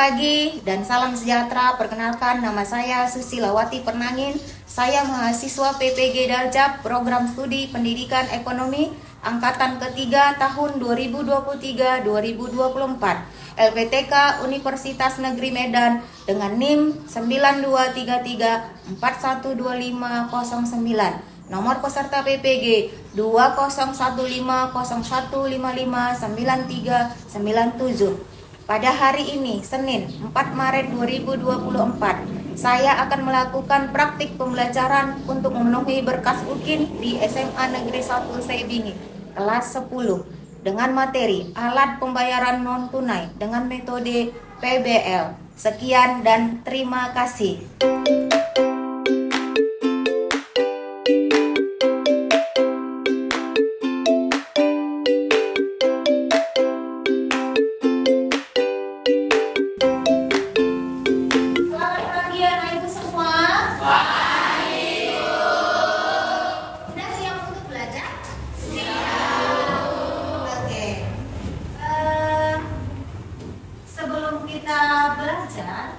pagi dan salam sejahtera. Perkenalkan, nama saya Susilawati Pernangin. Saya mahasiswa PPG Daljab Program Studi Pendidikan Ekonomi Angkatan ketiga tahun 2023-2024 LPTK Universitas Negeri Medan dengan NIM 9233412509. Nomor peserta PPG 201501559397. Pada hari ini, Senin 4 Maret 2024, saya akan melakukan praktik pembelajaran untuk memenuhi berkas UKIN di SMA Negeri 1 Saibingi, kelas 10, dengan materi alat pembayaran non-tunai dengan metode PBL. Sekian dan terima kasih.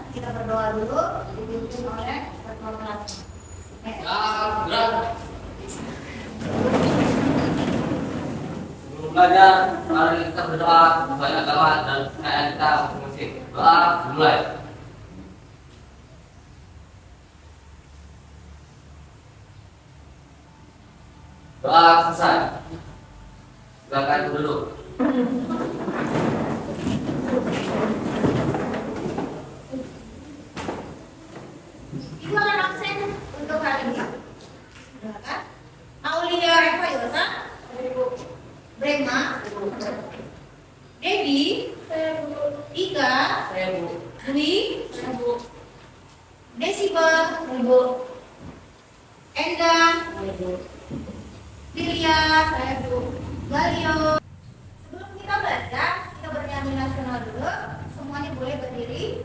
Kita berdoa dulu, dipimpin oleh ketua kelas. Sebelum belajar, mari kita berdoa, banyak agama dan kekayaan kita masing-masing. Doa dimulai. Doa selesai. Silakan duduk. Gimana absen untuk hari ini? Aulia Reva Yosa, Brema, Debbie, Ika, Dwi, Desiba, Enda, Lilia, Galio. Sebelum kita belajar, kita bernyanyi nasional dulu. Semuanya boleh berdiri.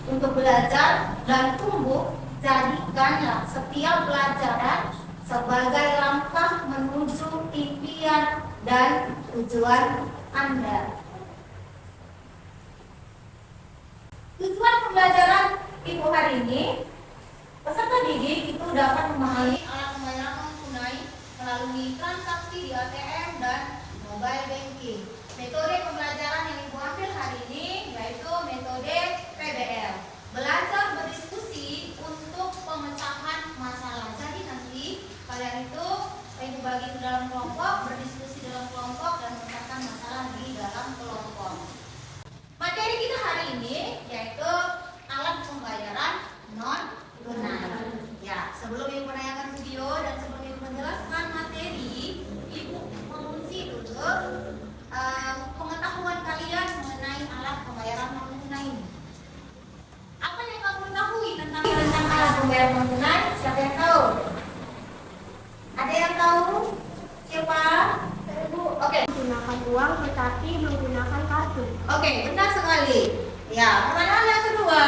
Untuk belajar dan tumbuh, jadikanlah setiap pelajaran sebagai langkah menuju impian dan tujuan Anda. Tujuan pembelajaran Ibu hari ini, peserta didik itu dapat memahami alat pembayaran non-tunai melalui transaksi di ATM dan mobile banking. Metode pembelajaran yang Ibu ambil hari ini yaitu metode PBL. Belajar berdiskusi untuk pemecahan masalah. Jadi nanti kalian itu Ibu bagi ke dalam kelompok, berdiskusi dalam kelompok dan memecahkan masalah di dalam kelompok. Materi kita hari ini yaitu alat pembayaran non-tunai. Ya, sebelum Ibu menanyakan video dan sebelum Ibu menjelaskan materi, Ibu mengunci dulu pengetahuan kalian mengenai alat pembayaran non-tunai ini. menggunakan uang tetapi menggunakan kartu. Oke, benar sekali. Ya, pertanyaan yang kedua,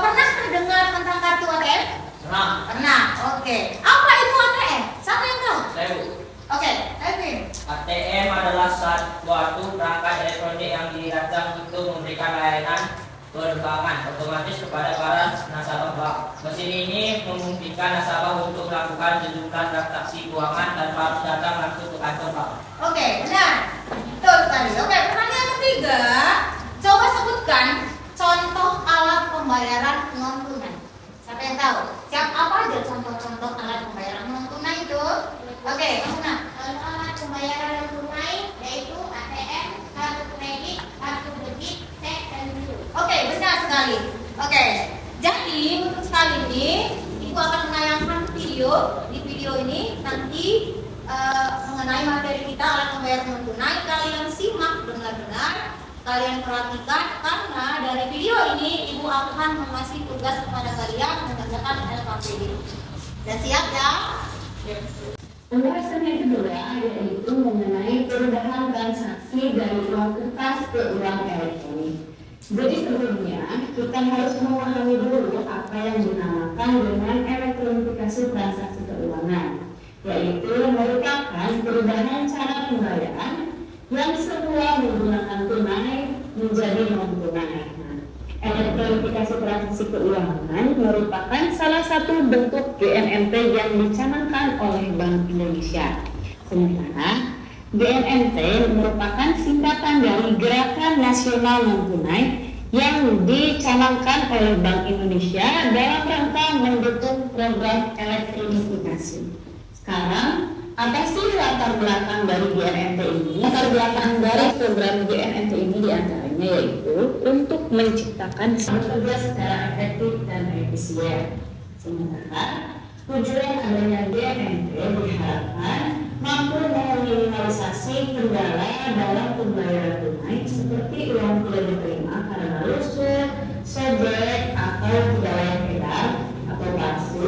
pernah dengar tentang kartu ATM? Pernah. Pernah. Oke. Apa itu ATM? Siapa yang tahu? Saya Bu. Oke, Edwin. ATM adalah suatu perangkat elektronik yang dirancang untuk memberikan layanan perbankan otomatis kepada para nasabah bank. Mesin ini memungkinkan nasabah untuk melakukan sejumlah transaksi keuangan tanpa harus datang langsung ke kantor bank. Oke, benar. Betul sekali. Oke, pertanyaan ketiga, coba sebutkan contoh alat pembayaran non tunai. Siapa yang tahu? Apa aja contoh-contoh alat pembayaran non tunai itu? Oke, kamu nak. Alat pembayaran non tunai yaitu ATM, kartu kredit, kartu debit, cek, dan biru. Oke, benar sekali. Oke, jadi untuk sekali ini Ibu akan menayangkan video. Di video ini nanti mengenai materi kita alat pembayaran non tunai. Kalian simak benar-benar, kalian perhatikan karena dari video ini Ibu akan mengasih tugas kepada kalian mengerjakan LKPD. Dan siap ya? Pembahasan yang kedua yaitu mengenai perubahan transaksi dari uang kertas ke uang elektronik. Jadi sebelumnya kita harus memahami dulu apa yang dinamakan dengan elektronifikasi transaksi keuangan, yaitu merupakan perubahan cara pembayaran yang semula menggunakan tunai menjadi non tunai. Elektronifikasi transaksi keuangan merupakan salah satu bentuk GNNT yang dicanangkan oleh Bank Indonesia. Sementara GNNT merupakan singkatan dari Gerakan Nasional Non-Tunai yang dicanangkan oleh Bank Indonesia dalam rangka mendukung program elektronifikasi. Sekarang, apa sih latar belakang dari GNNT ini? Latar belakang dari program GNNT ini diantaranya yaitu untuk menciptakan bekerja secara efektif dan efisien. Sementara tujuan adanya GNNT diharapkan mampu meminimalisasi kendala dalam pembayaran tunai seperti uang tidak diterima karena lusuh, sobek, atau tidak layak edar atau palsu,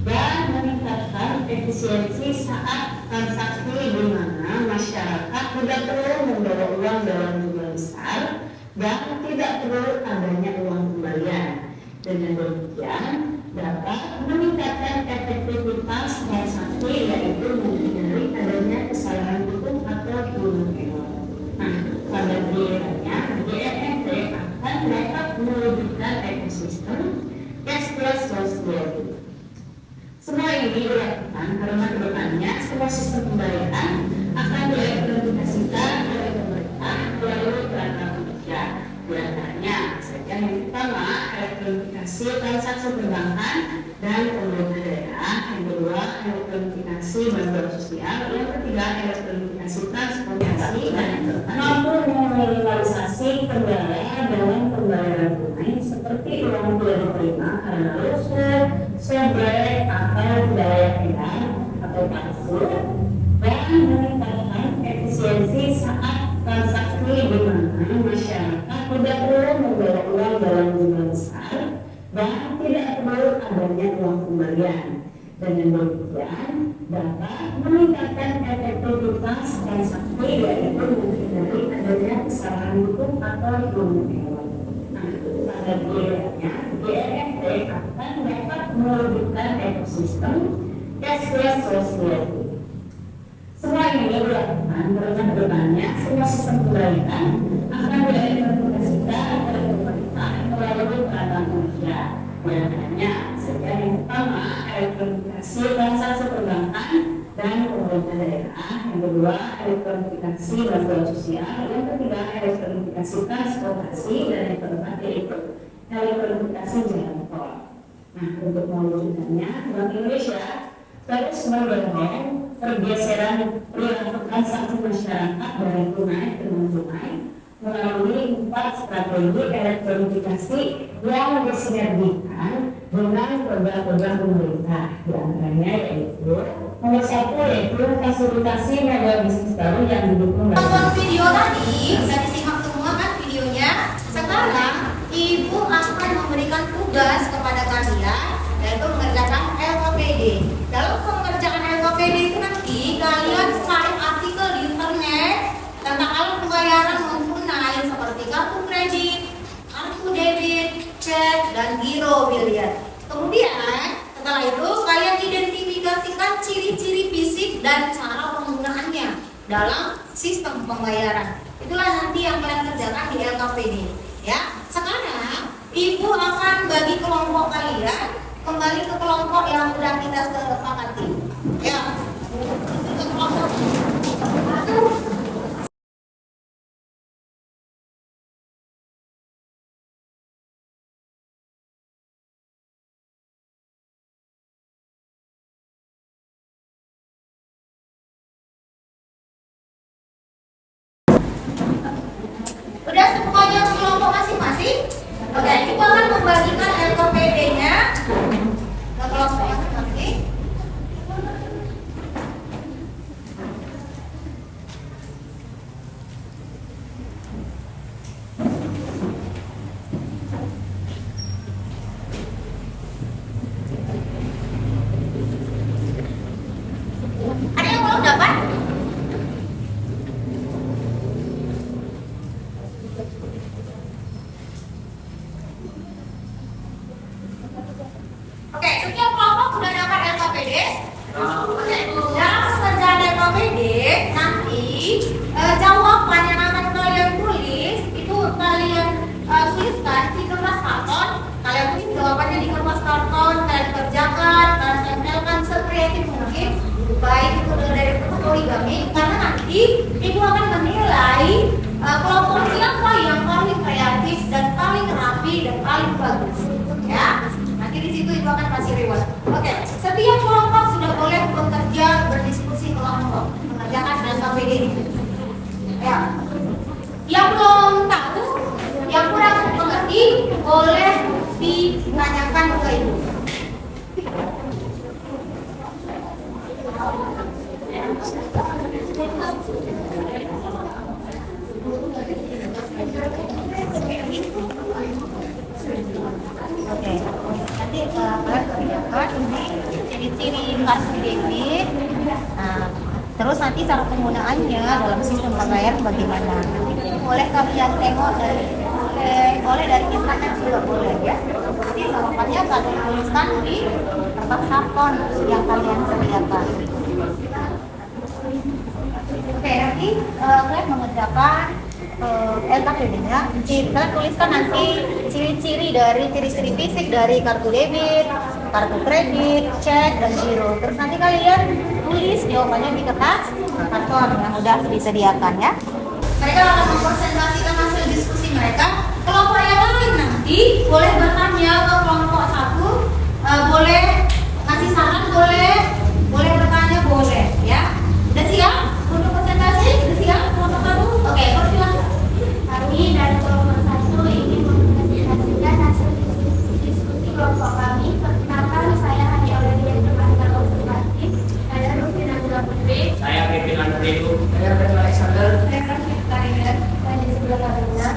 dan meningkatkan efisiensi saat transaksi di mana masyarakat tidak perlu membawa uang dalam jumlah besar dan tidak perlu adanya uang kembalian. Dengan demikian dapat meningkatkan efektivitas transaksi yaitu menghindari adanya kesalahan hukum atau hukuman error. Nah, pada gilirannya GNNT akan dapat mewujudkan ekosistem cashless society. Semua ini dilakukan karena kedepannya semua sistem pembayaran akan dielektronifikasikan oleh pemerintah melalui perangkat kerja. Di antaranya saja yang pertama elektronifikasi transaksi perbankan dan pemerintah daerah, yang kedua elektronifikasi bantuan sosial, yang ketiga elektronifikasi transportasi, dan yang keempat mampu meminimalisasi kendala dalam pembayaran tunai seperti uang tidak diterima karena lusuh, sobek, atau tidak layak edar atau palsu, dan meningkatkan efisiensi saat transaksi di mana masyarakat tidak perlu membawa uang dalam jumlah besar dan tidak perlu adanya uang kembalian. Dengan demikian dapat meningkatkan efektivitas transaksi yaitu menghindari adanya kesalahan hukum atau hukuman error. Nah, pada gilirannya GNNT akan dapat mewujudkan ekosistem cashless society. Semua ini dilakukan karena kedepannya semua sistem pembayaran akan dielektronifikasikan oleh pemerintah melalui perangkat kerja. Diantaranya saja yang pertama elektronifikasi transaksi perbankan dan pemerintah daerah, yang kedua elektronifikasi bantuan sosial, yang ketiga elektronifikasi transportasi, dan yang keempat yaitu elektronifikasi jalan tol. Nah, untuk mewujudkannya Bank Indonesia terus mendorong pergeseran perilaku transaksi masyarakat dari tunai ke non tunai melalui 4 strategi elektronifikasi yang disinergikan dengan program-program pemerintah. Di antaranya yaitu nomor 1 yaitu fasilitasi model bisnis baru yang didukung Tonton video tadi, sudah disimak semua kan videonya. Sekarang Ibu akan memberikan tugas kepada kalian yaitu mengerjakan LKPD. Dalam mengerjakan LKPD itu nanti kalian cari artikel di internet dan giro biliar. Kemudian setelah itu kalian identifikasikan ciri-ciri fisik dan cara penggunaannya dalam sistem pembayaran. Itulah nanti yang kalian kerjakan di LKPD. Ya, sekarang ibu akan bagi kelompok kalian kembali ke kelompok yang sudah kita sepakati. Ya, ke kelompok. Udah semuanya ke kelompok masing-masing? Oke, ibu akan membagikan LKPD-nya ke kelompok masing-masing. Ada yang belum dapat? Oke, setiap kelompok sudah dapat LKPD. Oke, dalam pekerjaan LKPD nanti jawaban yang akan kalian tulis itu kalian tuliskan di kertas karton. Kalian tulis jawabannya di kertas karton, kalian kerjakan, kalian tempelkan sekreatif mungkin, baik itu dari bentuk poligami, karena nanti ibu akan menilai kelompok siapa yang paling kreatif dan paling rapi dan paling bagus. Ya. Nanti di situ ibu akan kasih reward. Oke, setiap kelompok sudah boleh bekerja berdiskusi kelompok mengerjakan LKPD ini. Ya, yang belum tahu, yang kurang mengerti boleh ditanyakan ke ibu. Oke, nanti kalian kerjakan ini ciri-ciri kartu debit. Nah, terus nanti cara penggunaannya dalam sistem pembayaran bagaimana? Boleh kalian tengok boleh dari internet juga boleh ya. Jadi jawabannya kalian tuliskan di kertas karton yang kalian sediakan. Oke, nanti kalian mengerjakan LKPD-nya. Kalian tuliskan nanti ciri-ciri fisik dari kartu debit, kartu kredit, cek, dan giro. Terus nanti kalian tulis jawabannya di kertas karton yang udah disediakan ya. Mereka akan mempresentasikan hasil diskusi mereka. Kelompok yang lain nanti boleh bertanya ke kelompok satu, boleh ngasih saran, boleh bertanya, boleh ya. Udah siap untuk presentasi? Udah siap kelompok satu? Oke, persilakan. Kami dari kelompok 1 ingin mempresentasikan hasil diskusi kelompok kami. Perkenalkan, saya hanya oleh Direktur Manajemen Konservatif. Saya Rufina Nabila Putri. Saya pimpinan Ridu. Saya Pedro Alexander. Saya Raffi Karina. Saya di sebelah Karina.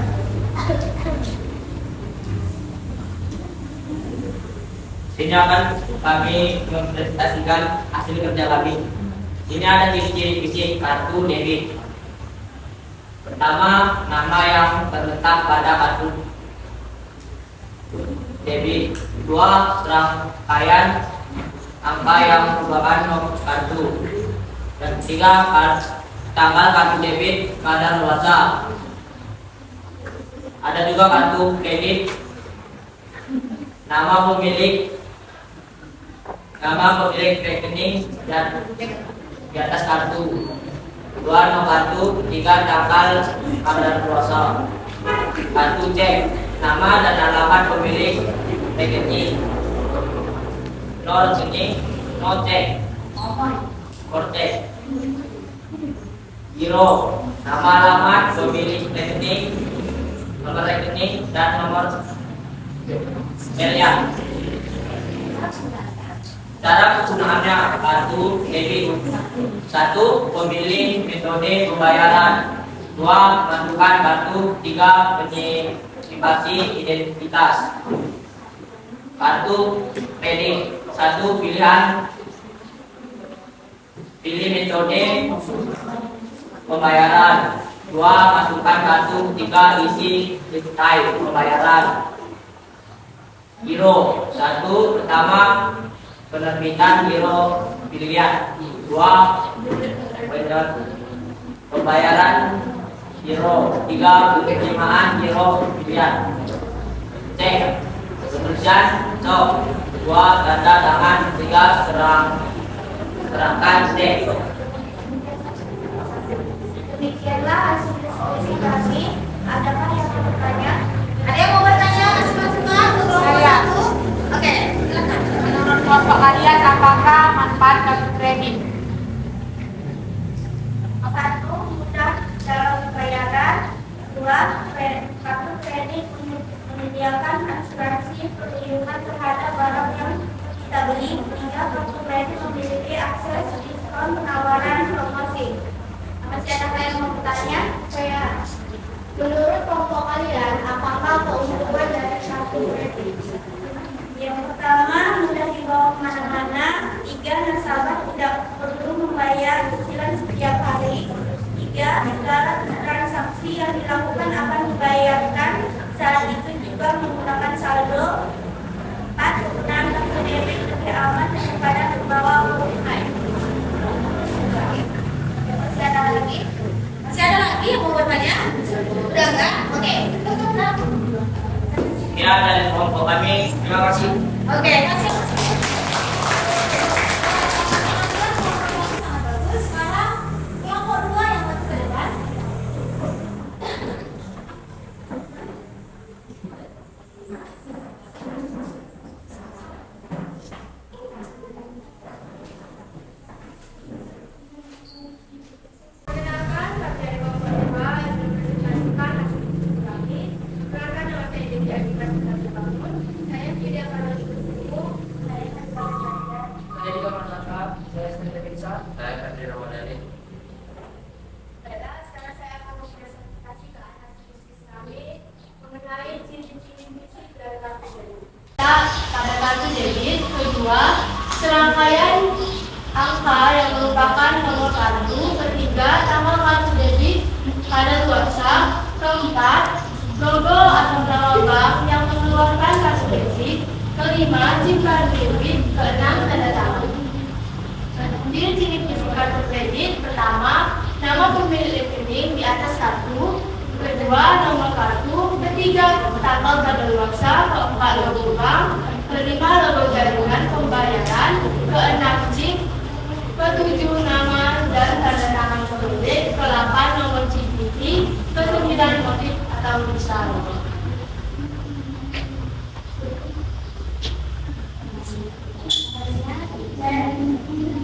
Sini akan kami mempresentasikan hasil kerja kami. Ini ada ciri-ciri fisik kartu debit. Pertama, nama yang terletak pada kartu debit. Dua, serangkaian angka yang merupakan nomor kartu. Dan tiga, tanggal kartu debit kadaluarsa. Ada juga kartu kredit, nama pemilik rekening dan di atas kartu. Dua, nomor kartu. Tiga, tanggal kadaluarsa. Kartu cek, nama dan alamat pemilik rekening. No rekening, no cek, cek. Giro, nama alamat pemilik rekening, nomor rekening dan nomor miliar. Cara penggunaannya kartu debit. 1. Pemilih metode pembayaran. 2. Menentukan kartu. 3. Penyimpan identitas. Kartu kredit. 1. Pilih metode pembayaran. 2. Masukkan kartu. 3. Isi detail pembayaran. Giro. 1. Pertama, penerbitan giro pilihan. 2. Pembayaran giro. 3. Penerimaan giro pilihan. C. Penulisan cok. 2. Tanda tangan. 3. Serahkan D. Demikianlah hasil diskusi kami. Adakah yang mau bertanya? Ada yang mau bertanya? Masing-masing untuk kelompok Saya. 1. Oke, silakan. Menurut kelompok kalian, apakah manfaat kartu kredit? 1. Mudah dalam pembayaran. 2. Kartu kredit menyediakan asuransi perlindungan terhadap barang yang kita beli. 3. Kartu kredit memiliki akses diskon penawaran promosi. Masih ada yang mau bertanya? Saya. Menurut kelompok kalian, apakah keuntungan dari kartu kredit? Yang pertama, mudah dibawa kemana-mana. 3. Nasabah tidak perlu membayar cicilan setiap hari. 3. Segala transaksi yang dilakukan akan dibayarkan saat itu juga menggunakan saldo. 4. Penggunaan kartu debit lebih aman daripada membawa uang tunai. Masih ada lagi? Masih ada lagi yang mau bertanya? Udah enggak? Oke. Ya, dari kelompok kami. Terima kasih. Oke, kasih. Sekarang kelompok 2 yang masuk ke depan. Perkenalkan, dari kelompok 2 yang dipresentasikan hasil diskusi kami. Perkenalkan, nama saya Devi Agita Bangun. Saya tidak akan bertemu. Saya akan belajar. Saya juga menangkap, saya Stella Bisa. Saya Fadli Ramadhani. Sekarang saya akan mempresentasikan hasil diskusi kami mengenai ciri-ciri fisik dari kartu debit. Pada kartu debit, kedua, serangkaian angka yang merupakan nomor kartu. Ketiga, nama kartu debit pada luarsa. Keempat, logo atau nama bank yang mengeluarkan kartu debit. Kelima, chip kartu debit. Keenam, tanda tangan. Ciri-ciri fisik kartu kredit. Pertama, nama pemilik rekening di atas kartu. Kedua, nomor kartu. Ketiga, tanggal kadaluarsa. Keempat, logo bank. Kelima, logo jaringan pembayaran. Keenam, chip. Ketujuh, nama dan tanda tangan pemilik. Kedelapan, nomor CVV. Kesembilan, motif atau tulisan.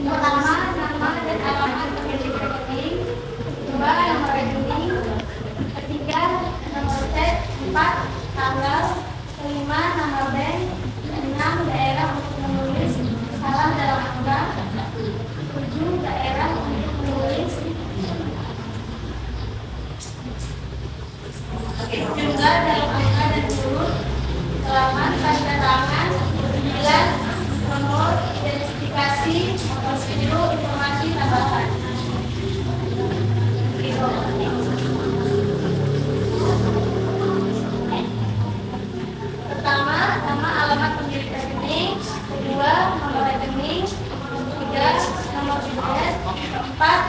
Pertama, nama dan alamat pemilik rekening. Kedua, nomor rekening. Ketiga, nomor cek. 4, tanggal. Kelima, nama bank. 6, daerah untuk menulis salam dalam angka. 7, daerah untuk menulis jumlah dalam angka dan huruf. 8, tanda tangan. 9, nomor identifikasi. 10, informasi tambahan. Pertama, nama alamat pemilik rekening. Kedua, nomor rekening. Tiga, nomor bilet. 4,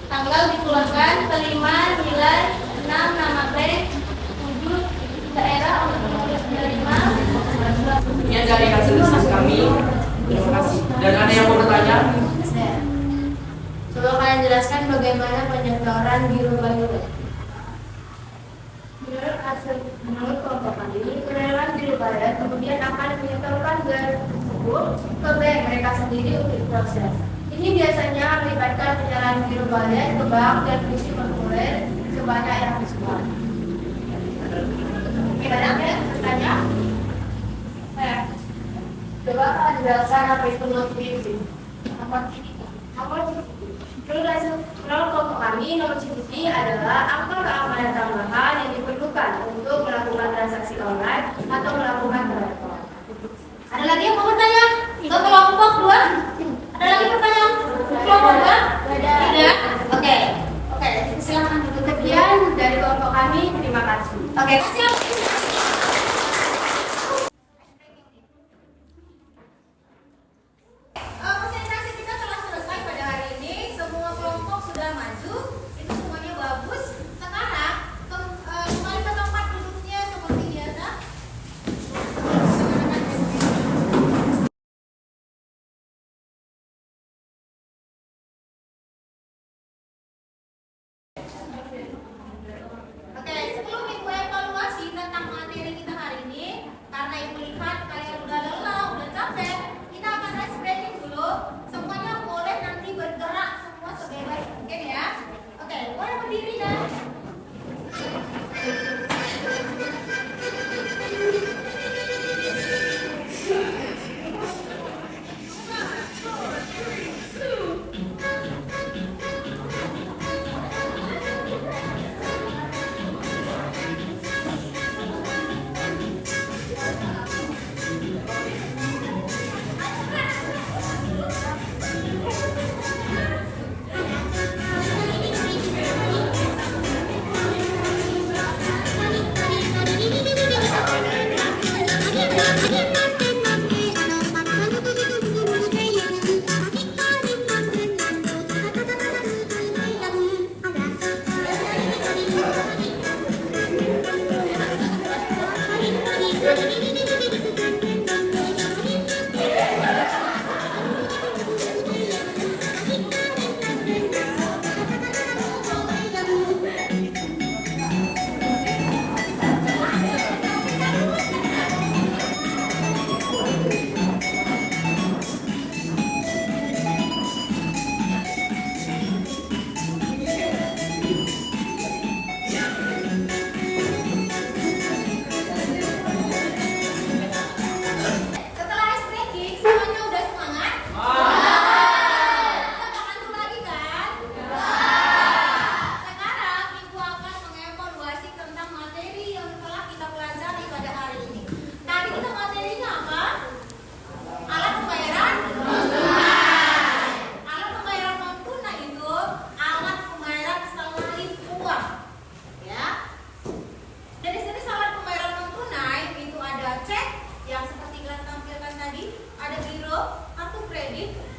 tanggal dikeluarkan. Kelima, nilai. 6, nama bank. 7, daerah untuk menulis penerima. Sekian dari hasil diskusi kami. Terima kasih. Dan ada yang mau bertanya? Coba kalian jelaskan bagaimana penyedoran giro bayaran. Menurut kelompok kami, penerimaan giro bayaran kemudian akan menyetorkan giro tersebut ke bank mereka sendiri untuk proses. Ini biasanya melibatkan penyerahan giro bayaran ke bank dan mengisi formulir sebanyak yang disukai. Gimana ya? Bertanya? Coba kalian jelaskan apa itu notifikasi. Menurut kelompok kami, nomor CVV adalah angka keamanan tambahan yang diperlukan untuk melakukan transaksi online atau melakukan transfer. Ada lagi yang mau bertanya? Ke kelompok 2? Ada lagi pertanyaan? Kelompok 2? Tidak? Oke. Oke, silakan. Sekian dari kelompok kami, terima kasih. Oke, kasih.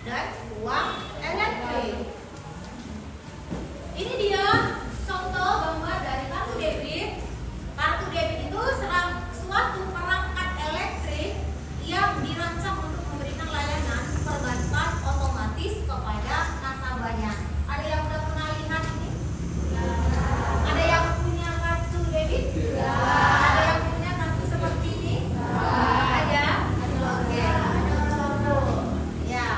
dan uang elektrik. Ini dia contoh gambar dari kartu debit. Kartu debit itu suatu perangkat elektrik yang dirancang untuk memberikan layanan perbankan otomatis kepada nasabahnya. Ada yang udah pernah lihat ini? Ada yang punya kartu debit? Ada yang punya kartu seperti ini? Ada? Oke. Ya.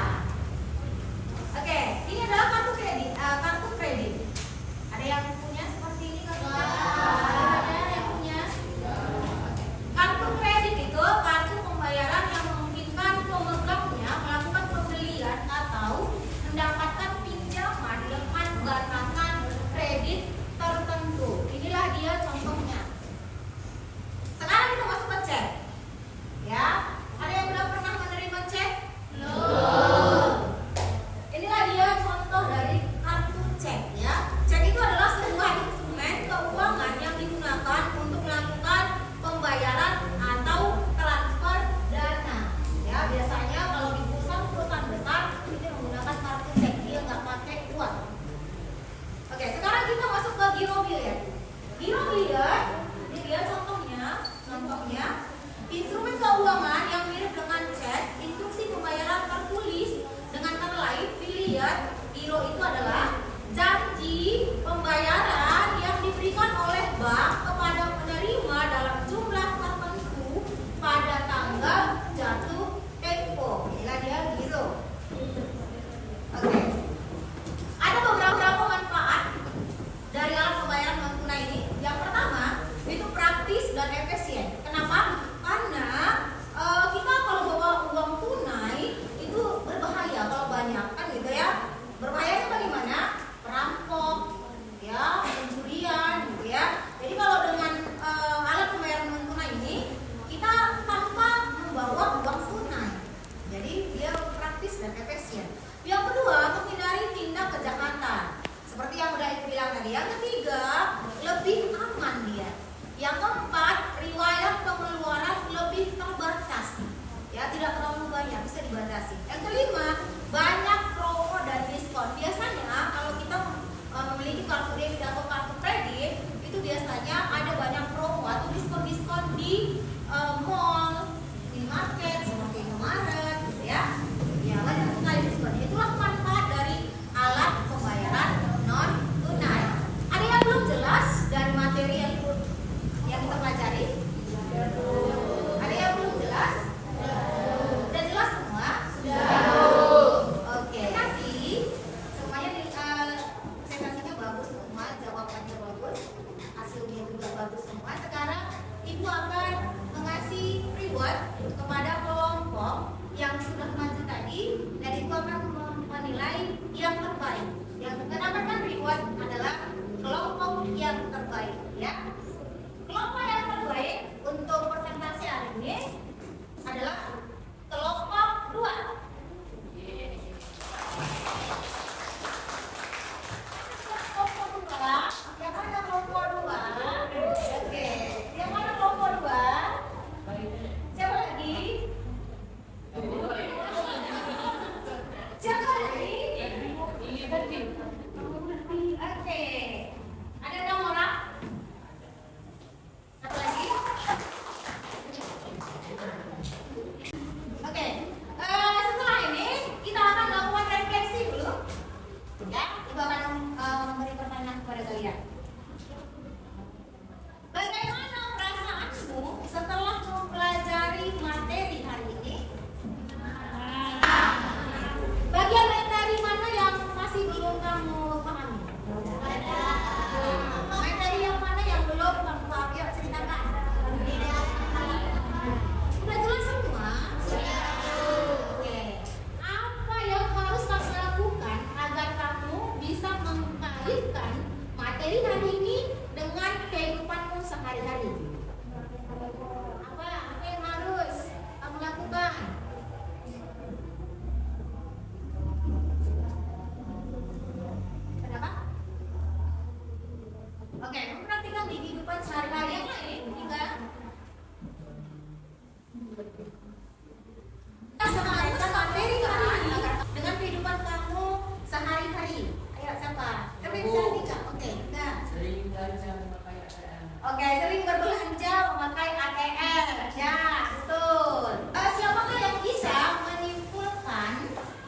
berbelanja memakai ATM. Ya, betul. Siapakah yang bisa menyimpulkan,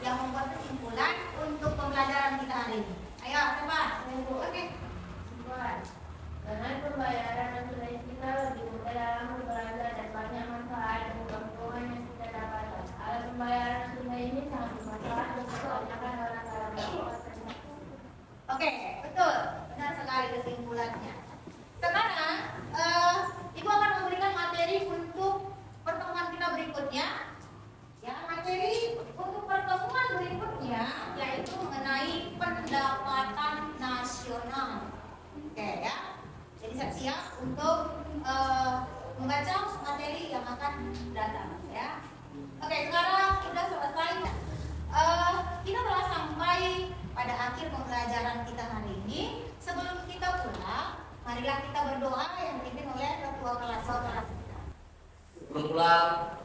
yang membuat kesimpulan untuk pembelajaran kita hari ini? Ayo, siapa? Oke. Kesimpulan. Dengan pembayaran dan tunai kita lebih mudah dalam berbelanja dan banyak manfaat dan keuntungan yang kita dapatkan. Alat pembayaran tunai ini sangat bermanfaat untuk kebanyakan orang dalam melakukan. Oke, betul. Benar sekali kesimpulannya. Sekarang, Ibu akan memberikan materi untuk pertemuan kita berikutnya. Ya, materi untuk pertemuan berikutnya yaitu mengenai pendapatan nasional. Oke ya. Jadi siap-siap untuk membaca materi yang akan datang ya. Oke, sekarang sudah selesai. Kita telah sampai pada akhir pembelajaran kita hari ini. Sebelum kita pulang, marilah kita berdoa yang dipimpin oleh ketua kelas kita. Sebelum pulang,